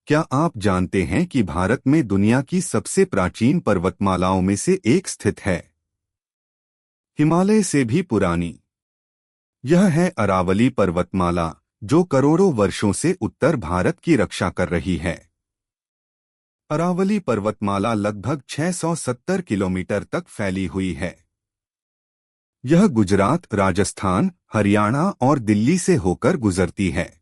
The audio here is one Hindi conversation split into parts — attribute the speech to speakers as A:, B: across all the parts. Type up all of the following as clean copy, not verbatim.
A: क्या आप जानते हैं कि भारत में दुनिया की सबसे प्राचीन पर्वतमालाओं में से एक स्थित है? हिमालय से भी पुरानी। यह है अरावली पर्वतमाला, जो करोड़ों वर्षों से उत्तर भारत की रक्षा कर रही है। अरावली पर्वतमाला लगभग 670 किलोमीटर तक फैली हुई है। यह गुजरात, राजस्थान, हरियाणा और दिल्ली से होकर गुजरती है।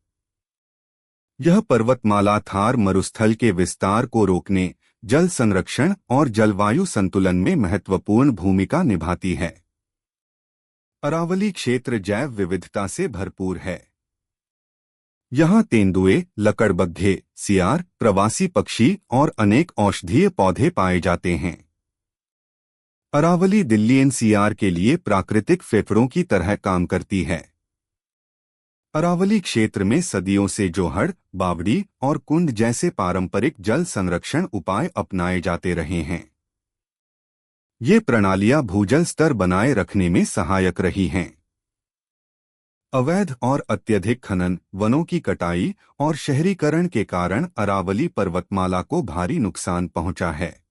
A: यह पर्वतमाला थार मरुस्थल के विस्तार को रोकने, जल संरक्षण और जलवायु संतुलन में महत्वपूर्ण भूमिका निभाती है। अरावली क्षेत्र जैव विविधता से भरपूर है। यहाँ तेंदुए, लकड़बग्घे, सियार, प्रवासी पक्षी और अनेक औषधीय पौधे पाए जाते हैं। अरावली दिल्ली एनसीआर के लिए प्राकृतिक फेफड़ों की तरह काम करती है। अरावली क्षेत्र में सदियों से जोहड़, बावड़ी और कुंड जैसे पारंपरिक जल संरक्षण उपाय अपनाए जाते रहे हैं। ये प्रणालियां भूजल स्तर बनाए रखने में सहायक रही हैं। अवैध और अत्यधिक खनन, वनों की कटाई और शहरीकरण के कारण अरावली पर्वतमाला को भारी नुकसान पहुंचा है।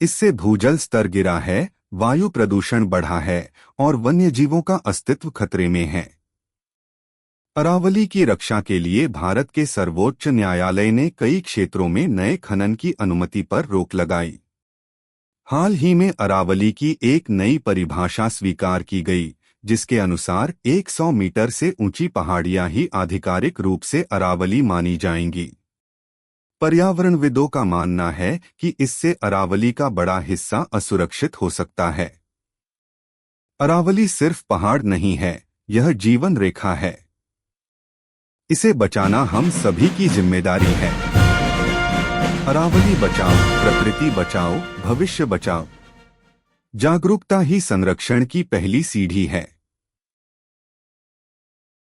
A: इससे भूजल स्तर गिरा है, वायु प्रदूषण बढ़ा है और वन्यजीवों का अस्तित्व खतरे में है। अरावली की रक्षा के लिए भारत के सर्वोच्च न्यायालय ने कई क्षेत्रों में नए खनन की अनुमति पर रोक लगाई। हाल ही में अरावली की एक नई परिभाषा स्वीकार की गई, जिसके अनुसार 100 मीटर से ऊंची पहाड़ियां ही आधिकारिक रूप से अरावली मानी जाएंगी। पर्यावरणविदों का मानना है कि इससे अरावली का बड़ा हिस्सा असुरक्षित हो सकता है। अरावली सिर्फ पहाड़ नहीं है, यह जीवन रेखा है। इसे बचाना हम सभी की जिम्मेदारी है। अरावली बचाओ, प्रकृति बचाओ, भविष्य बचाओ। जागरूकता ही संरक्षण की पहली सीढ़ी है।